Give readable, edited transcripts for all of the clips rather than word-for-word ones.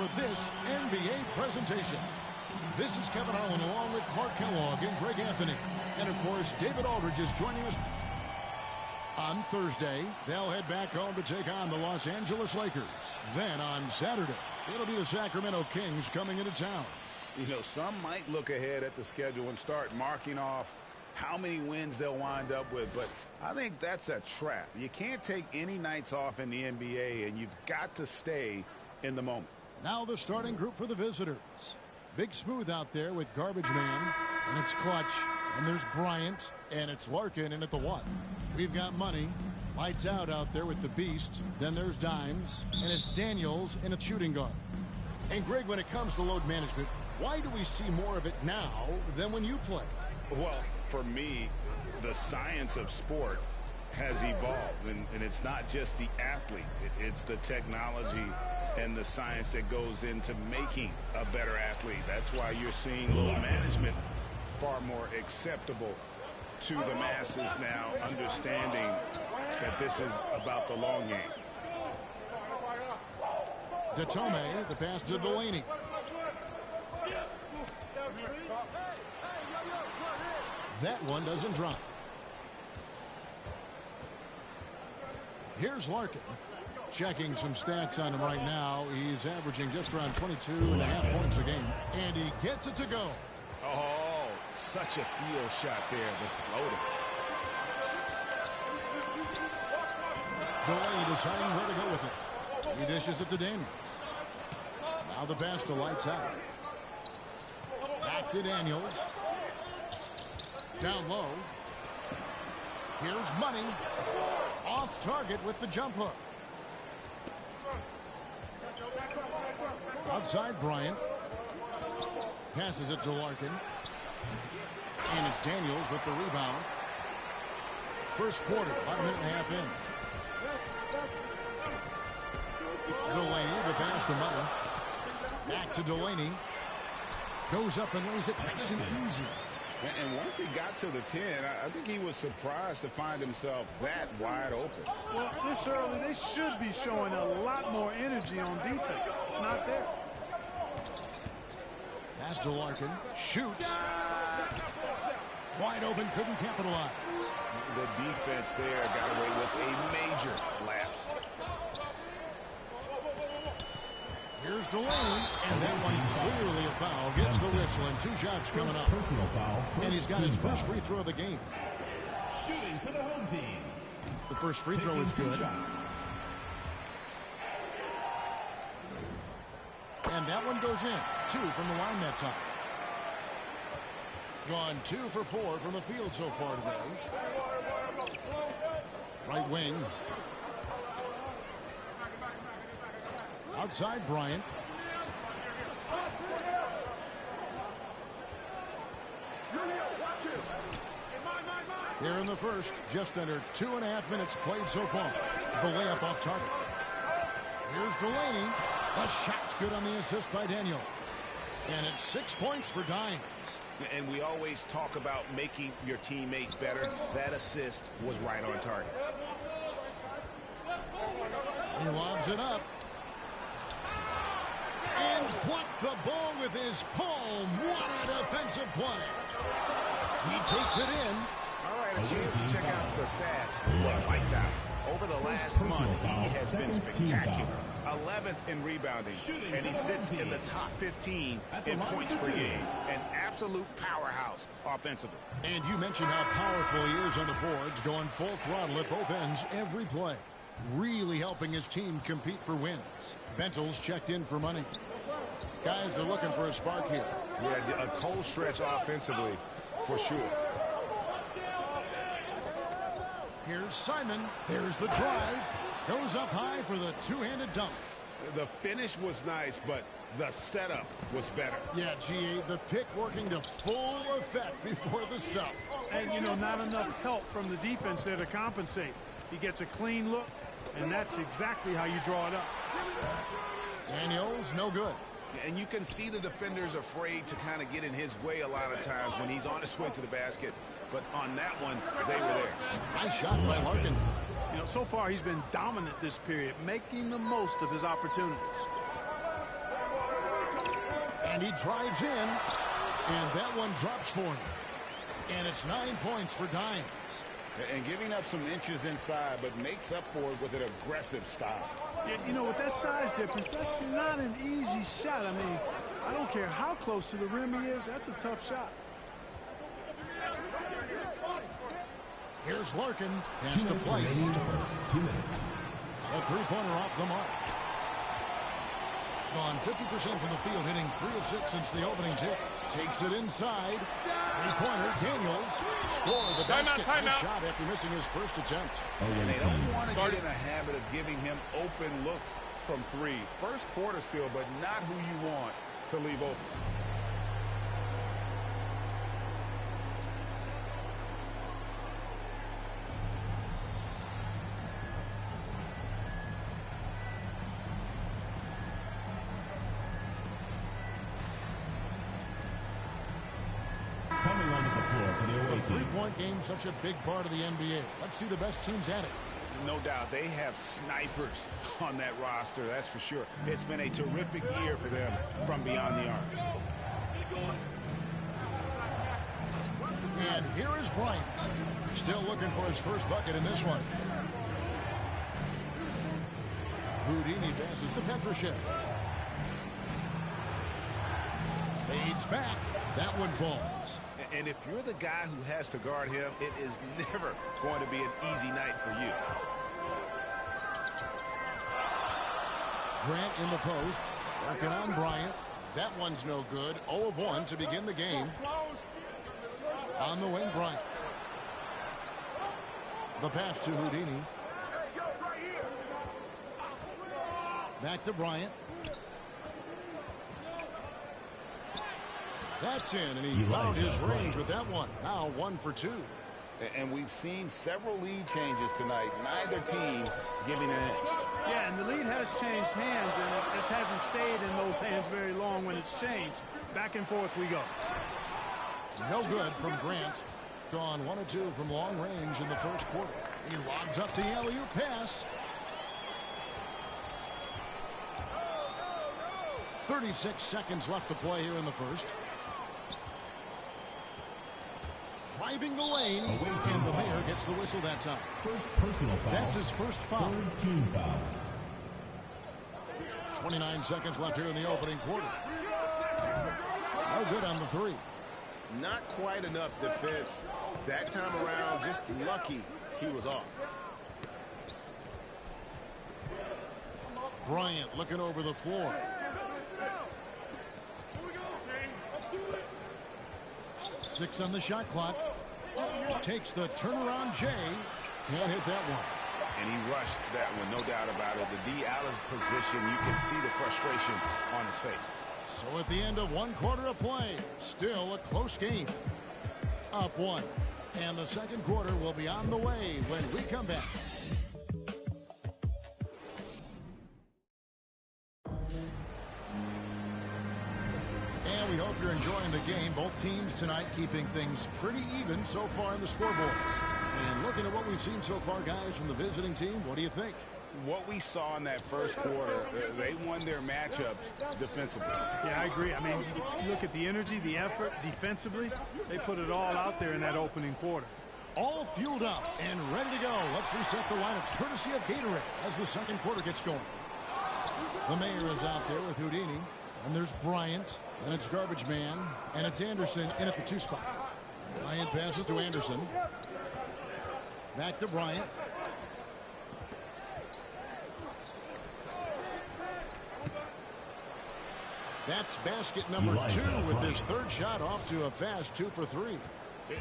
for this NBA presentation. This is Kevin Harlan along with Clark Kellogg and Greg Anthony. And, of course, David Aldridge is joining us. On Thursday, they'll head back home to take on the Los Angeles Lakers. Then on Saturday, it'll be the Sacramento Kings coming into town. You know, some might look ahead at the schedule and start marking off how many wins they'll wind up with, but I think that's a trap. You can't take any nights off in the NBA, and you've got to stay in the moment. Now the starting group for the visitors. Big Smooth out there with Garbage Man, and it's Clutch, and there's Bryant, and it's Larkin in at the 1. We've got Money, Lights out there with the Beast, then there's Dimes, and it's Daniels in a shooting guard. And Greg, when it comes to load management, why do we see more of it now than when you play? Well, for me, the science of sport has evolved, and it's not just the athlete. It's the technology and the science that goes into making a better athlete. That's why you're seeing load management far more acceptable to the masses now, understanding that this is about the long game. Datome, the pass to Delaney. That one doesn't drop. Here's Larkin. Checking some stats on him right now. He's averaging just around 22.5 points a game. And he gets it to go. Oh, such a field shot there, the floater. Delaney deciding where to go with it. He dishes it to Daniels. Now the pass to Lights out. Back to Daniels. Down low. Here's Money. Off target with the jump hook. Outside Bryant. Passes it to Larkin. And it's Daniels with the rebound. First quarter, about a minute and a half in. Delaney, the pass to Money. Back to Delaney. Goes up and lays it nice and easy. And once he got to the 10, I think he was surprised to find himself that wide open. Well, this early, they should be showing a lot more energy on defense. It's not there. Pass to Larkin. Shoots. Wide open, couldn't capitalize. The defense there got away with a major lapse. Here's Delaney, and that one clearly a foul. Gets the whistle, and 2 shots coming up. And he's got his first free throw of the game. Shooting for the home team. The first free throw is good. And that one goes in. 2 from the line that time. Gone 2 for 4 from the field so far today. Right wing. Outside Bryant. Here in the first, just under 2.5 minutes played so far. The layup off target. Here's Delaney. The shot's good on the assist by Daniels. And it's 6 points for Dimes. And we always talk about making your teammate better. That assist was right on target. He lobs it up. And blocked the ball with his palm. What a defensive play. He takes it in. All right, a chance to check out the stats for Lights out. Over the last month, he has been spectacular. 11th in rebounding, and he sits in the top 15 in points per game. An absolute powerhouse offensively. And you mentioned how powerful he is on the boards, going full throttle at both ends every play. Really helping his team compete for wins. Bentel's checked in for Money. Guys are looking for a spark here. Yeah, a cold stretch offensively, for sure. Here's Simon. There's the drive. Goes up high for the two-handed dunk. The finish was nice, but the setup was better. Yeah, G.A., the pick working to full effect before the stuff. And, you know, not enough help from the defense there to compensate. He gets a clean look, and that's exactly how you draw it up. Daniels, no good. And you can see the defenders afraid to kind of get in his way a lot of times when he's on his way to the basket. But on that one, they were there. Nice shot by Larkin. You know, so far he's been dominant this period, making the most of his opportunities. And he drives in. And that one drops for him. And it's 9 points for Dimes. And giving up some inches inside, but makes up for it with an aggressive style. Yeah, you know, with that size difference, that's not an easy shot. I mean, I don't care how close to the rim he is. That's a tough shot. Here's Larkin. Has to place. 2 minutes. A three-pointer off the mark. Gone 50% from the field, hitting 3 of 6 since the opening tip. Takes it inside. Three-pointer. Daniels scored the basket. Nice shot after missing his first attempt. And they don't want to get in a habit of giving him open looks from 3. First quarter still, but not who you want to leave open. Coming onto the floor for the away team. Three-point game, such a big part of the NBA. Let's see the best teams at it. No doubt, they have snipers on that roster, that's for sure. It's been a terrific year for them from beyond the arc. And here is Bryant. Still looking for his first bucket in this one. Houdini passes to Petrushev. Fades back. That one falls. And if you're the guy who has to guard him, it is never going to be an easy night for you. Grant in the post. Working on Bryant. That one's no good. 0 of 1 to begin the game. On the wing, Bryant. The pass to Houdini. Back to Bryant. That's in, and he found his range with that one. Now 1 for 2. And we've seen several lead changes tonight. Neither team giving an edge. Yeah, and the lead has changed hands, and it just hasn't stayed in those hands very long when it's changed. Back and forth we go. No good from Grant. Gone 1 of 2 from long range in the first quarter. He lobs up the alley-oop pass. 36 seconds left to play here in the first. Driving the lane, and the mayor gets the whistle that time. First personal foul. That's his first foul. Third team foul. 29 seconds left here in the opening quarter. No good on the 3. Not quite enough defense that time around. Just lucky he was off. Bryant looking over the floor. Six on the shot clock. Takes the turnaround J. Can't hit that one. And he rushed that one, no doubt about it. The D out of position, you can see the frustration on his face. So at the end of 1 quarter of play, still a close game. Up 1. And the second quarter will be on the way when we come back. And we hope you're enjoying the game. Both teams tonight keeping things pretty even so far in the scoreboard. And looking at what we've seen so far, guys, from the visiting team, what do you think? What we saw in that first quarter, they won their matchups defensively. Yeah, I agree. I mean, you look at the energy, the effort defensively. They put it all out there in that opening quarter. All fueled up and ready to go. Let's reset the lineups courtesy of Gatorade as the second quarter gets going. The mayor is out there with Houdini. And there's Bryant. And it's Garbage Man. And it's Anderson in at the 2 spot. Bryant passes to Anderson. Back to Bryant. That's basket number 2 with his third shot off to a fast 2 for 3.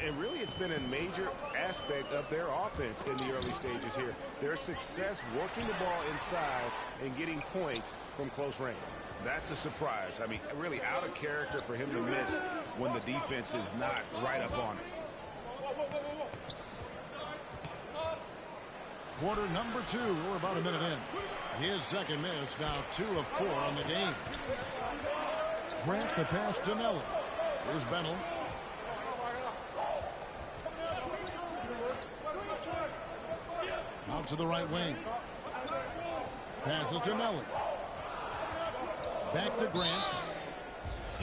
And really, it's been a major aspect of their offense in the early stages here. Their success working the ball inside and getting points from close range. That's a surprise. I mean, really out of character for him to miss when the defense is not right up on it. Quarter number 2. We're about a minute in. His second miss, now 2 of 4 on the game. Grant the pass to Nelly. Here's Bennell. Out to the right wing. Passes to Nelly. Back to Grant.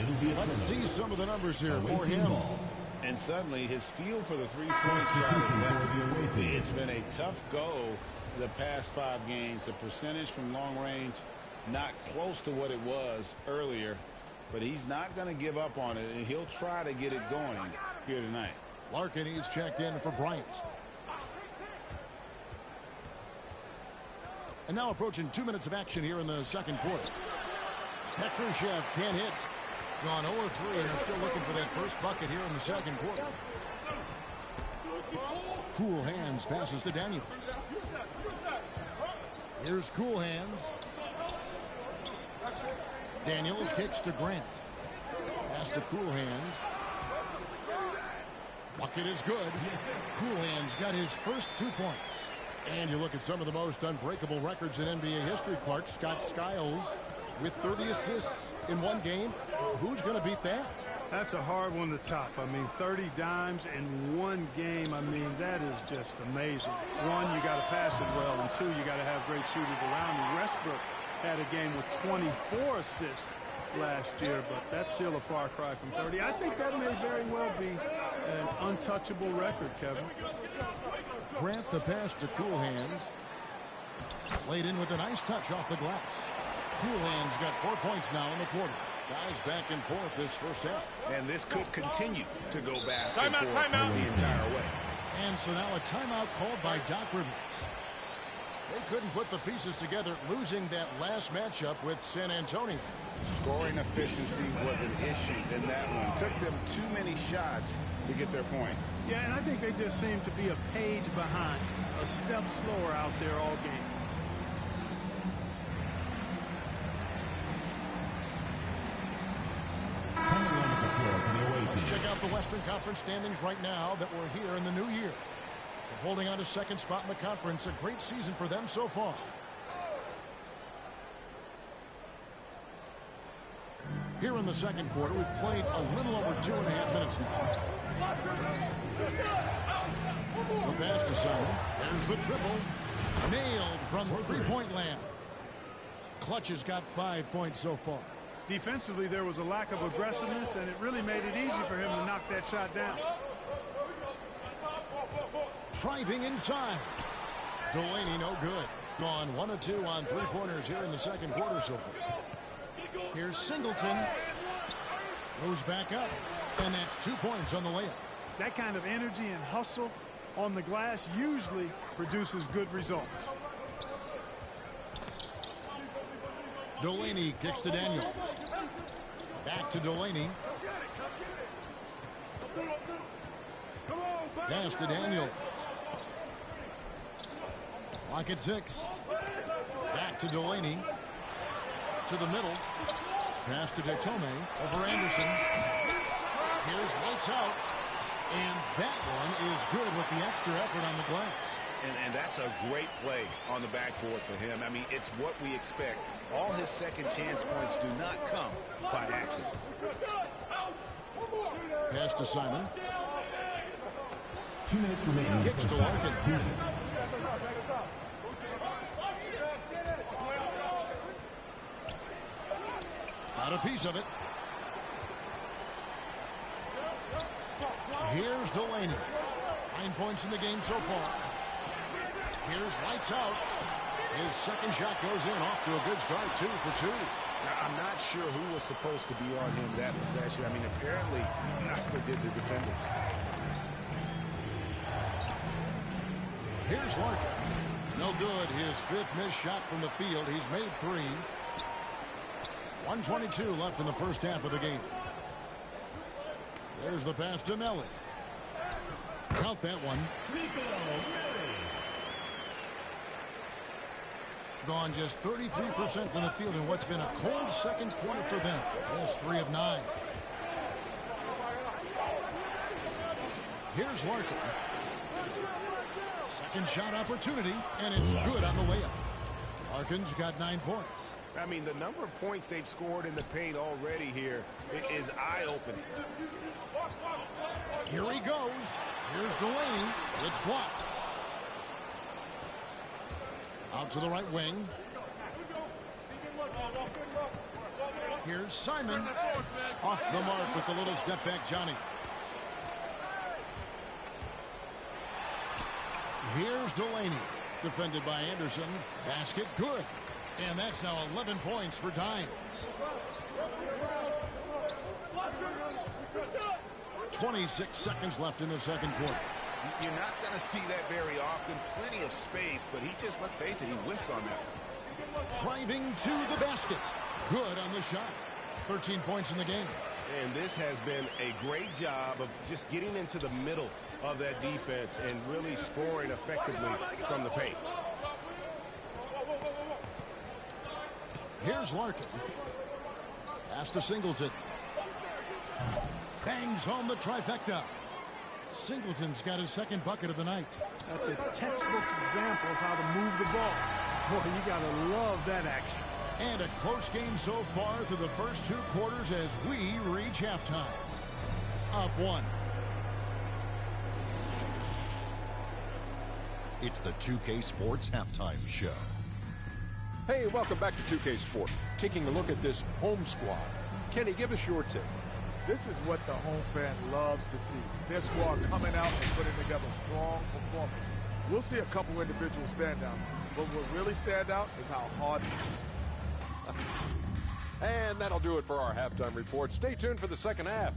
It'll be a Let's see some of the numbers here for away team him. ball. And suddenly his feel for the three-point shot Substitution is for the away left. team. It's been a tough go the past 5 games. The percentage from long range not close to what it was earlier, but he's not going to give up on it, and he'll try to get it going here tonight. Larkin, he's checked in for Bryant. And now approaching 2 minutes of action here in the second quarter. Petrushev can't hit. Gone 0-3 and are still looking for that first bucket here in the second quarter. Cool Hands passes to Daniels. Here's Cool Hands. Daniels kicks to Grant. Pass to Cool Hands. Bucket is good. Cool Hands got his first 2 points. And you look at some of the most unbreakable records in NBA history, Clark. Scott Skiles with 30 assists in 1 game. Who's going to beat that? That's a hard one to top. I mean, 30 dimes in 1 game. I mean, that is just amazing. 1, you got to pass it well, and 2, you got to have great shooters around you. Westbrook had a game with 24 assists last year, but that's still a far cry from 30. I think that may very well be an untouchable record, Kevin. Grant the pass to Cool Hands. Laid in with a nice touch off the glass. Cool Hands got 4 points now in the quarter. Guys back and forth this first half. And this could continue to go back Timeout, and forth timeout. the entire way. And so now a timeout called by Doc Rivers. They couldn't put the pieces together, losing that last matchup with San Antonio. Scoring efficiency was an issue in that one. Took them too many shots to get their points. Yeah, and I think they just seem to be a page behind, a step slower out there all game. Let's check out the Western Conference standings right now that we're here in the new year. They're holding on to second spot in the conference. A great season for them so far. Here in the second quarter, we've played a little over 2.5 minutes now. The pass to Simon. There's the triple. Nailed from three-point land. Clutch has got 5 points so far. Defensively, there was a lack of aggressiveness, and it really made it easy for him to knock that shot down. Driving inside. Delaney no good. Gone 1 of 2 on 3-pointers here in the second quarter so far. Here's Singleton. Goes back up. And that's 2 points on the layup. That kind of energy and hustle on the glass usually produces good results. Delaney kicks to Daniels. Back to Delaney. Pass to Daniels. Clock at 6. Back to Delaney. To the middle. Pass to Detome over Anderson. Here's lights out. And that one is good with the extra effort on the glass. And that's a great play on the backboard for him. I mean, it's what we expect. All his second chance points do not come by accident. Pass to Simon. 2 minutes remaining. Kicks to Larkin. 2 minutes. Got a piece of it. Here's Delaney. 9 points in the game so far. Here's lights out. His second shot goes in, off to a good start, 2 for 2. Now, I'm not sure who was supposed to be on him that possession. I mean, apparently, neither did the defenders. Here's Larkin. No good. His 5th missed shot from the field. He's made 3. 1:22 left in the first half of the game. There's the pass to Melly. Count that one. Gone just 33% from the field in what's been a cold second quarter for them. Just 3 of 9. Here's Larkin. Second shot opportunity, and it's good on the layup. Larkin's got 9 points. I mean, the number of points they've scored in the paint already here is eye-opening. Here he goes. Here's Delaney. It's blocked. Out to the right wing. Here's Simon. Off the mark with the little step back, Johnny. Here's Delaney. Defended by Anderson. Basket good. And that's now 11 points for Dimes. 26 seconds left in the second quarter. You're not going to see that very often. Plenty of space, but he just, let's face it, he whiffs on that. Driving to the basket. Good on the shot. 13 points in the game. And this has been a great job of just getting into the middle of that defense and really scoring effectively from the paint. Here's Larkin. Pass to Singleton. Bangs home the trifecta. Singleton's got his second bucket of the night. That's a textbook example of how to move the ball. Boy, you got to love that action. And a close game so far through the first two quarters as we reach halftime. Up one. It's the 2K Sports Halftime Show. Hey, welcome back to 2K Sport. Taking a look at this home squad. Kenny, give us your take. This is what the home fan loves to see. Their squad coming out and putting together strong performance. We'll see a couple individuals stand out, but what really stand out is how hard. And that'll do it for our halftime report. Stay tuned for the second half.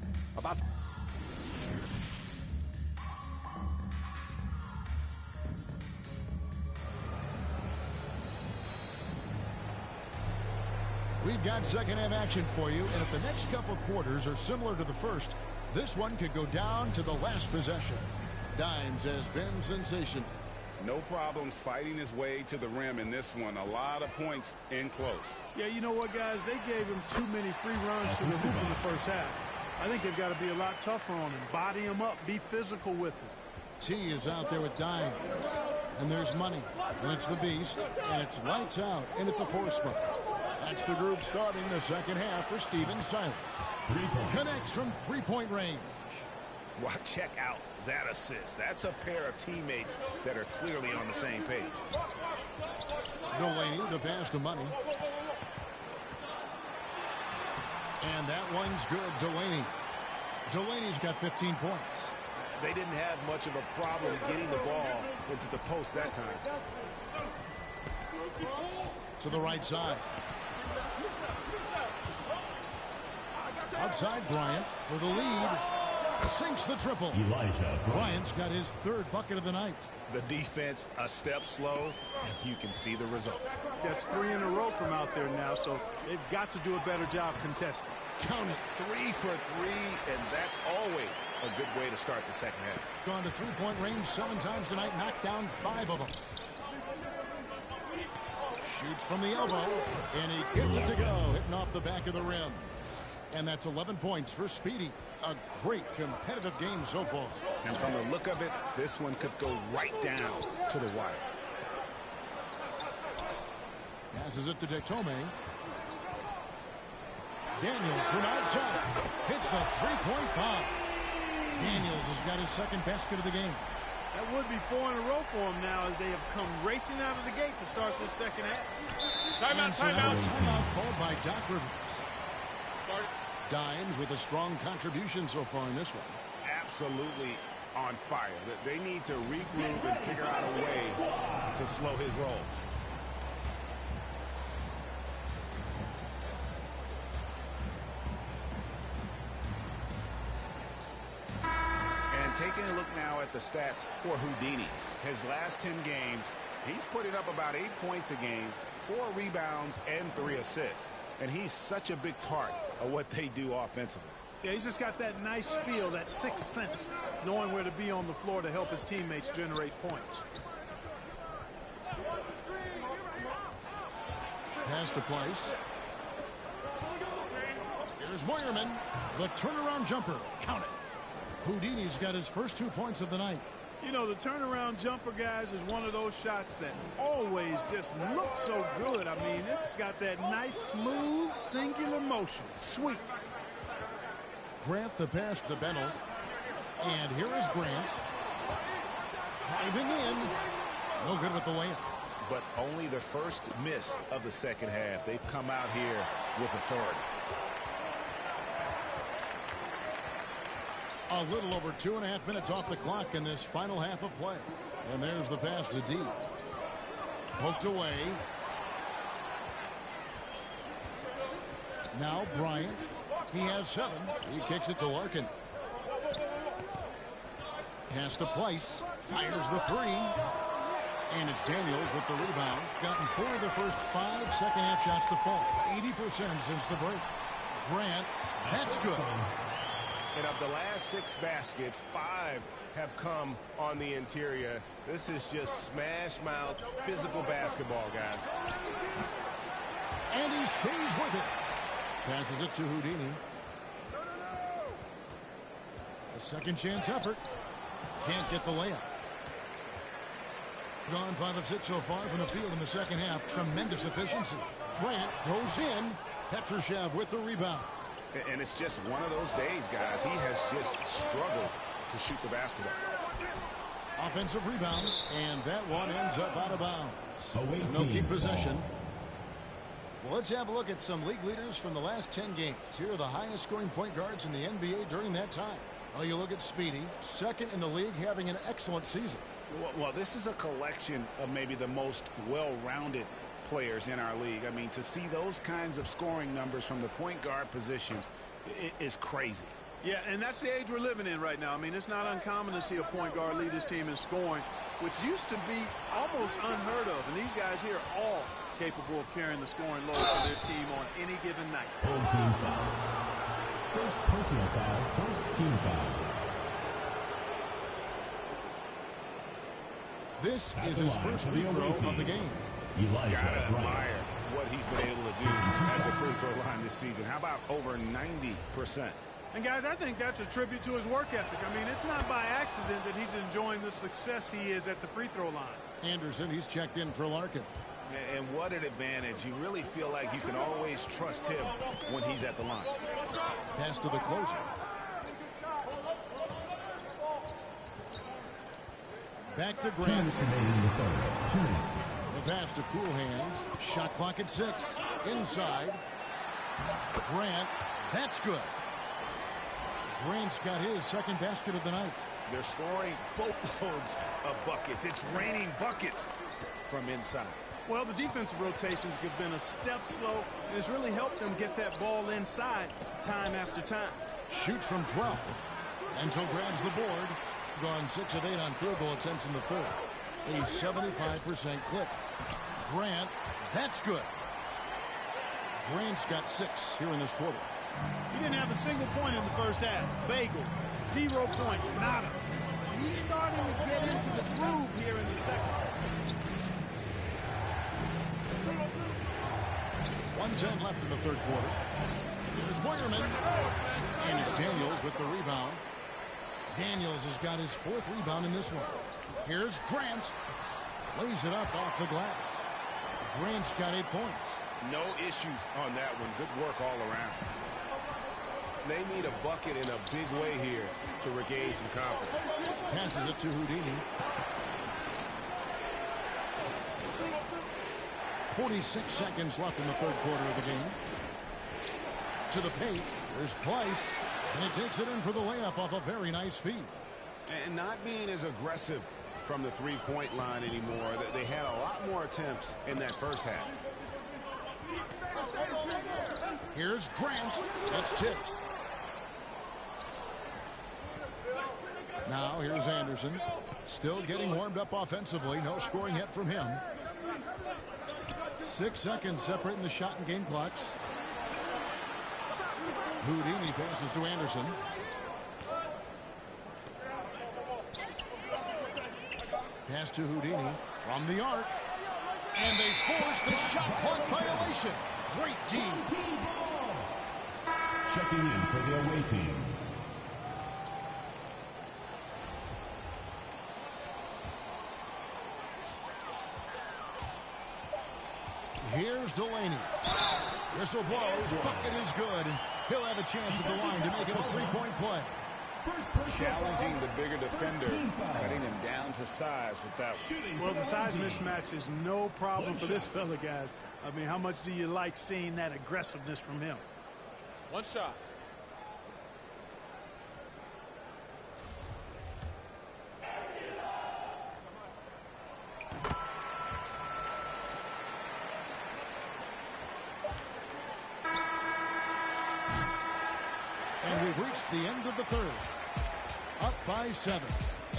We've got second half action for you, and if the next couple quarters are similar to the first, this one could go down to the last possession. Dimes has been sensational. No problems fighting his way to the rim in this one. A lot of points in close. Yeah, you know what, guys? They gave him too many free runs to the hoop in the first half. I think they've got to be a lot tougher on him. Body him up. Be physical with him. T is out there with Dimes. And there's Money. And it's the Beast. And it's lights out in at the 4 spot. That's the group starting the second half for Steven Silas. Connects from three-point range. Well, check out that assist. That's a pair of teammates that are clearly on the same page. Delaney, the pass to Money. And that one's good. Delaney's got 15 points. They didn't have much of a problem getting the ball into the post that time. To the right side. Outside Bryant for the lead. Sinks the triple. Bryant's got his third bucket of the night. The defense a step slow, and you can see the result. That's 3 in a row from out there now, so they've got to do a better job contesting. Count it. 3 for 3, and that's always a good way to start the second half. Gone to three-point range 7 times tonight, knocked down 5 of them. Shoots from the elbow, and he gets it to go, hitting off the back of the rim. And that's 11 points for Speedy. A great competitive game so far. And from the look of it, this one could go right down to the wire. Passes it to Detome. Daniel from outside hits the three-point bomb. Daniels has got his second basket of the game. That would be 4 in a row for him now as they have come racing out of the gate to start this second half. Timeout called by Doc Rivers. Dimes with a strong contribution so far in this one. Absolutely on fire. They need to regroup and figure out a way to slow his roll. And taking a look now at the stats for Houdini. His last 10 games, he's putting up about 8 points a game, 4 rebounds, and 3 assists. And he's such a big part of what they do offensively. Yeah, he's just got that nice feel, that sixth sense, knowing where to be on the floor to help his teammates generate points. Pass to Place. Here's Moyerman. The turnaround jumper. Count it. Houdini's got his first 2 points of the night. You know, the turnaround jumper, guys, is one of those shots that always just looks so good. I mean, it's got that nice, smooth, singular motion. Sweet. Grant the pass to Bennell. And here is Grant. Driving in. No good with the layup. but only the first miss of the second half. They've come out here with authority. A little over 2.5 minutes off the clock in this final half of play. And there's the pass to D. Poked away. Now Bryant. He has 7. He kicks it to Larkin. Pass to Place. Fires the 3. And it's Daniels with the rebound. Gotten 4 of the first 5 second-half shots to fall. 80% since the break. Grant. That's good. And of the last 6 baskets, 5 have come on the interior. This is just smash-mouth, physical basketball, guys. And he stays with it. Passes it to Houdini. A second chance effort. Can't get the layup. Gone 5 of 6 so far from the field in the second half. Tremendous efficiency. Grant goes in. Petrushev with the rebound. And it's just one of those days, guys. He has just struggled to shoot the basketball. Offensive rebound, and that one ends up out of bounds. And they'll keep possession. Well, let's have a look at some league leaders from the last 10 games. Here are the highest scoring point guards in the NBA during that time. Well, you look at Speedy, second in the league, having an excellent season. Well, this is a collection of maybe the most well-rounded players in our league. I mean, to see those kinds of scoring numbers from the point guard position is crazy. Yeah, and that's the age we're living in right now. I mean, it's not uncommon to see a point guard lead his team in scoring, which used to be almost unheard of. And these guys here are all capable of carrying the scoring load for their team on any given night. Team foul. First personal foul, first team foul. This is his first free throw of the game. Gotta admire what he's been able to do at the free throw line this season. How about over 90%? And guys, I think that's a tribute to his work ethic. I mean, it's not by accident that he's enjoying the success he is at the free throw line. Anderson, he's checked in for Larkin. And what an advantage. You really feel like you can always trust him when he's at the line. Pass to the closer. Back to Grant. 2 minutes. The pass to Cool Hands. Shot clock at 6. Inside. Grant. That's good. Grant's got his second basket of the night. They're scoring boatloads of buckets. It's raining buckets from inside. Well, the defensive rotations have been a step slow, and it's really helped them get that ball inside time after time. Shoots from 12. Angel grabs the board. Gone 6 of 8 on field goal attempts in the third. A 75% clip. Grant, that's good. Grant's got 6 here in this quarter. He didn't have a single point in the first half. Bagel, 0 points, nada. He's starting to get into the groove here in the second. 1:10 left in the third quarter. There's Boyerman. And it's Daniels with the rebound. Daniels has got his 4th rebound in this one. Here's Grant. Lays it up off the glass. Grant's got 8 points. No issues on that one. Good work all around. They need a bucket in a big way here to regain some confidence. Passes it to Houdini. 46 seconds left in the third quarter of the game. To the paint. There's Place. And he takes it in for the layup off a very nice feed. And not being as aggressive from the three-point line anymore. They had a lot more attempts in that first half. Here's Grant. That's tipped. Now here's Anderson. Still getting warmed up offensively. No scoring yet from him. 6 seconds separating the shot and game clocks. Houdini passes to Anderson. Pass to Houdini from the arc. And they force the shot clock violation. Great team. Checking in for the away team. Here's Delaney. Whistle blows. Bucket is good. He'll have a chance at the line to make it a 3-point play. Challenging the bigger defender, cutting him down to size with that one. Well, the size mismatch is no problem for this fella, guys. I mean, how much do you like seeing that aggressiveness from him? One shot. And we've reached the end of the third. Up by 7.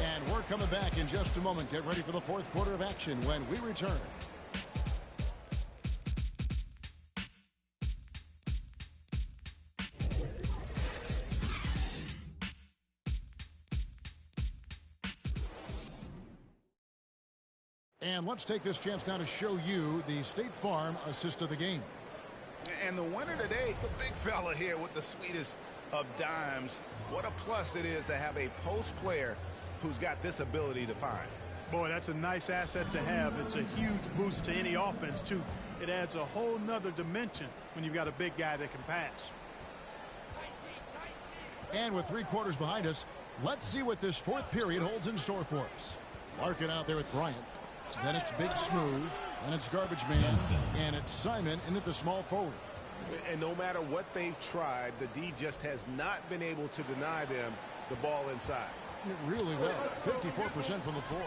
And we're coming back in just a moment. Get ready for the fourth quarter of action when we return. And let's take this chance now to show you the State Farm assist of the game. And the winner today, the big fella here with the sweetest of dimes. What a plus it is to have a post player who's got this ability to find. Boy, that's a nice asset to have. It's a huge boost to any offense, too. It adds a whole nother dimension when you've got a big guy that can pass. And with 3 quarters behind us, let's see what this fourth period holds in store for us. Larkin out there with Bryant. Then it's Big Smooth. And it's Garbage Man. And it's Simon in at the small forward. And no matter what they've tried, the D just has not been able to deny them the ball inside. Really well. 54% from the floor.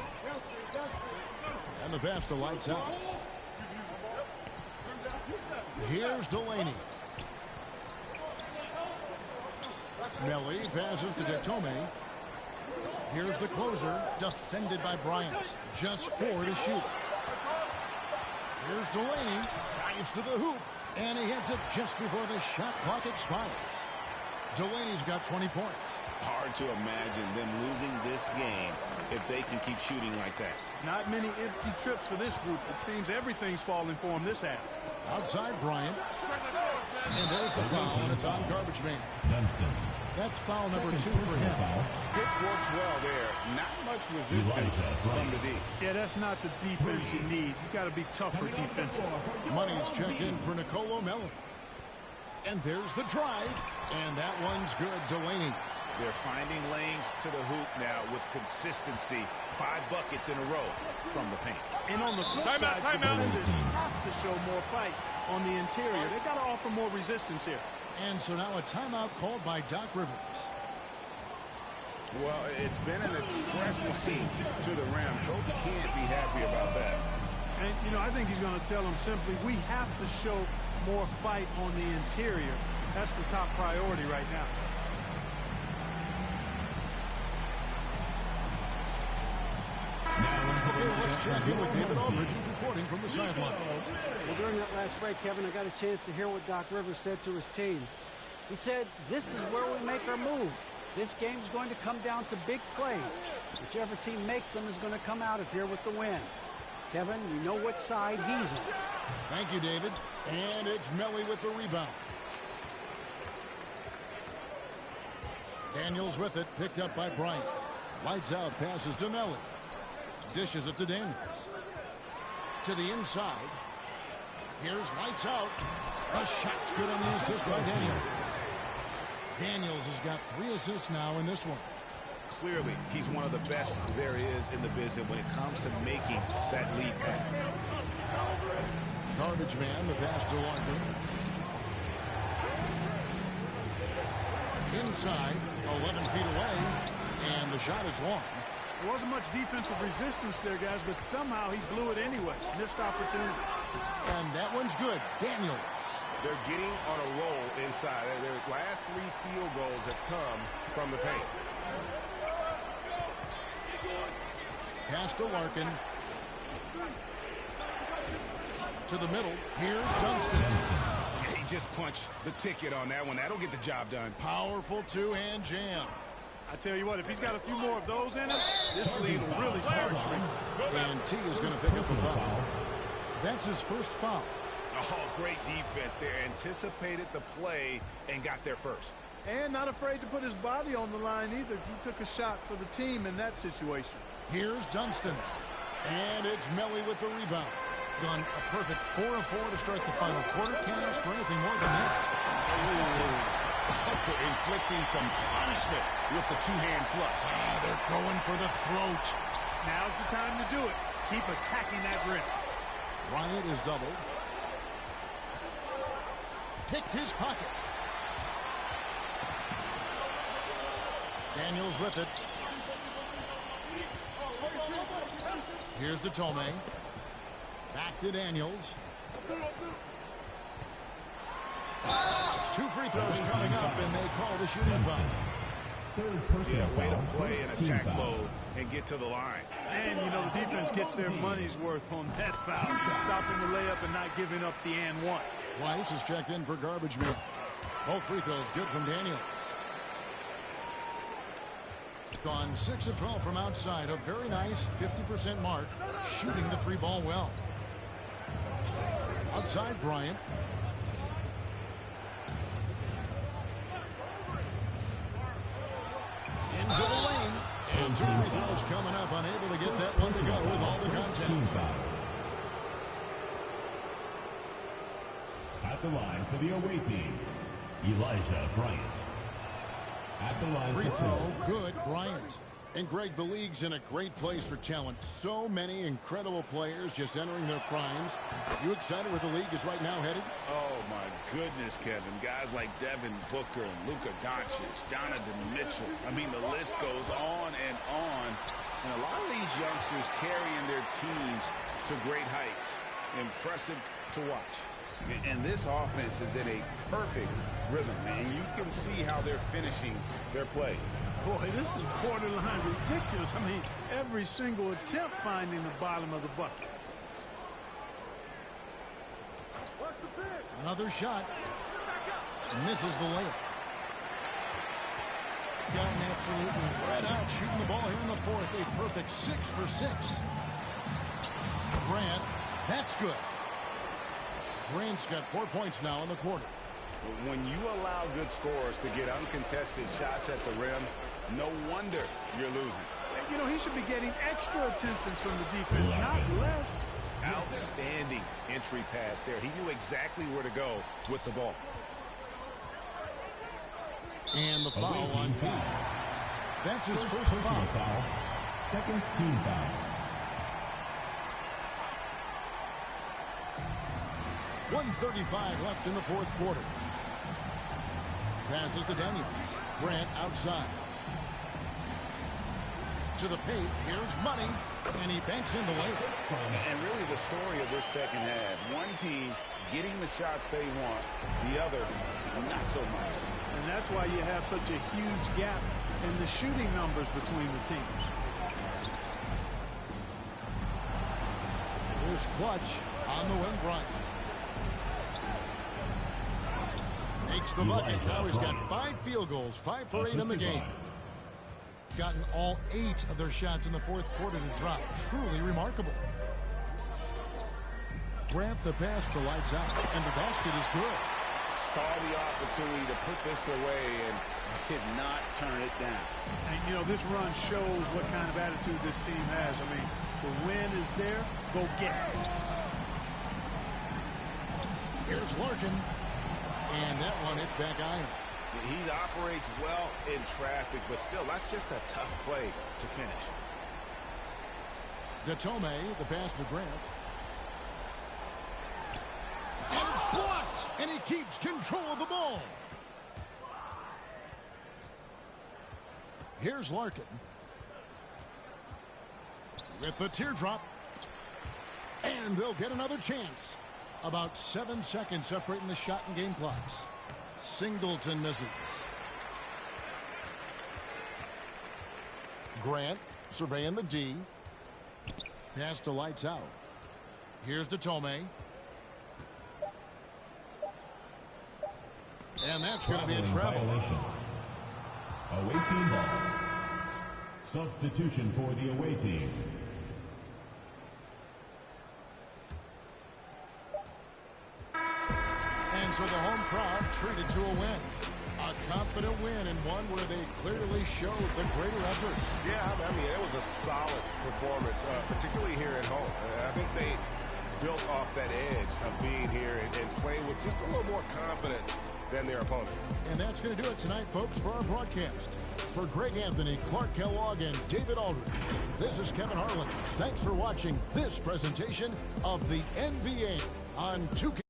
And the pass to Lights Out. Here's Delaney. Melly passes to Jatome. Here's the closer, defended by Bryant. Just 4 to shoot. Here's Delaney, dives to the hoop, and he hits it just before the shot clock expires. Delaney's got 20 points. Hard to imagine them losing this game if they can keep shooting like that. Not many empty trips for this group. It seems everything's falling for them this half. Outside Bryant. And there's the foul, and it's on Garbage Man. That's foul number 2 for him. Pick works well there. Not much resistance from the D. Yeah, that's not the defense you need. You got to be tougher defensive. Money's checked in for Nicolo Melli. And there's the drive. And that one's good. Delaney. They're finding lanes to the hoop now with consistency. 5 buckets in a row from the paint. And on the flip side, the defenders have to show more fight on the interior. They got to offer more resistance here. And so now a timeout called by Doc Rivers. Well, it's been an expressive feat to the rim. Coach can't be happy about that. And, you know, I think he's going to tell them simply, we have to show more fight on the interior. That's the top priority right now. Okay, let's check in with David Aldridge, who's reporting from the sideline. Well, during that last break, Kevin, I got a chance to hear what Doc Rivers said to his team. He said, this is where we make our move. This game's going to come down to big plays. Whichever team makes them is going to come out of here with the win. Kevin, we know what side he's on. Thank you, David. And it's Melli with the rebound. Daniels with it, picked up by Bryant. Lights out, passes to Melli. Dishes it to Daniels. To the inside. Here's Lights out. A shot's good on the assist by Daniels. Daniels has got 3 assists now in this one. Clearly, he's one of the best there is in the business when it comes to making that lead pass. Garbage Man, the pass to Larkin. Inside, 11 feet away, and the shot is long. There wasn't much defensive resistance there, guys, but somehow he blew it anyway. Missed opportunity. And that one's good. Daniels. They're getting on a roll inside. Their last 3 field goals have come from the paint. Pass to Larkin. To the middle. Here's Dunston. He just punched the ticket on that one. That'll get the job done. Powerful 2-hand jam. I tell you what, if he's got a few more of those in him, this lead will really start shrinking. And T is going to pick up the foul. That's his first foul. Oh, great defense there. Anticipated the play and got there first. And not afraid to put his body on the line either. He took a shot for the team in that situation. Here's Dunston. And it's Melli with the rebound. Gone a perfect 4 of 4 to start the final quarter. Can't ask for anything more than that. inflicting some punishment with the two-hand flush. They're going for the throat. Now's the time to do it. Keep attacking that rim. Bryant is doubled. Picked his pocket. Daniels with it. Here's the Tome. Back to Daniels. 2 free throws coming up, and they call the shooting foul. Third personal Way to foul. play in First team attack foul. mode and get to the line. And, you know, the defense gets their money's worth on that foul. Stopping the layup and not giving up the and one. Weiss is checked in for garbage man. Both free throws good from Daniels. Gone 6 of 12 from outside. A very nice 50% mark. Shooting the 3-ball well. Outside Bryant. Into the lane. And 2 free throws coming up. Unable to get that one to go with all the contact. Team foul. At the line for the away team, Elijah Bryant. At the line Free for throw, two. good, Bryant. And Greg, the league's in a great place for talent. So many incredible players just entering their primes. You excited where the league is right now headed? Oh, my goodness, Kevin. Guys like Devin Booker and Luka Doncic, Donovan Mitchell. I mean, the list goes on and on. And a lot of these youngsters carrying their teams to great heights. Impressive to watch. And this offense is in a perfect rhythm, and you can see how they're finishing their plays. Boy, this is borderline ridiculous. I mean, every single attempt finding the bottom of the bucket. Another shot. Misses the layup. Gotten absolutely red out shooting the ball here in the fourth. A perfect 6 for 6. Grant, that's good. Grant's got 4 points now in the quarter. When you allow good scorers to get uncontested shots at the rim, no wonder you're losing. You know, he should be getting extra attention from the defense, not less. Outstanding entry pass there. He knew exactly where to go with the ball. And the foul Away on team Pete. foul. That's his First first personal foul. foul. Second team foul. 1:35 left in the fourth quarter. Passes to Daniels. Grant outside. To the paint. Here's Money. And he banks in the layup. And really the story of this second half, one team getting the shots they want, the other not so much. And that's why you have such a huge gap in the shooting numbers between the teams. Here's Clutch on the wing. Bryant makes the bucket. Now he's got 5 field goals, 5 for 8 in the game. Gotten all 8 of their shots in the fourth quarter to drop. Truly remarkable. Grant the pass to lights out, and the basket is good. Saw the opportunity to put this away and did not turn it down. And, you know, this run shows what kind of attitude this team has. I mean, the win is there. Go get it. Here's Larkin. And that one hits back iron. He operates well in traffic, but still, that's just a tough play to finish. Datome, the pass to Grant. And it's blocked! And he keeps control of the ball. Here's Larkin. With the teardrop. And they'll get another chance. About 7 seconds separating the shot and game clocks. Singleton misses. Grant surveying the D. Pass to lights out. Here's Datome. And that's going to be a travel. Violation. Away team ball. Substitution for the away team. And so the home crowd treated to a win. A confident win, and one where they clearly showed the greater effort. Yeah, I mean, it was a solid performance, particularly here at home. I think they built off that edge of being here and playing with just a little more confidence than their opponent. And that's going to do it tonight, folks, for our broadcast. For Greg Anthony, Clark Kellogg, and David Aldridge, this is Kevin Harlan. Thanks for watching this presentation of the NBA on 2K.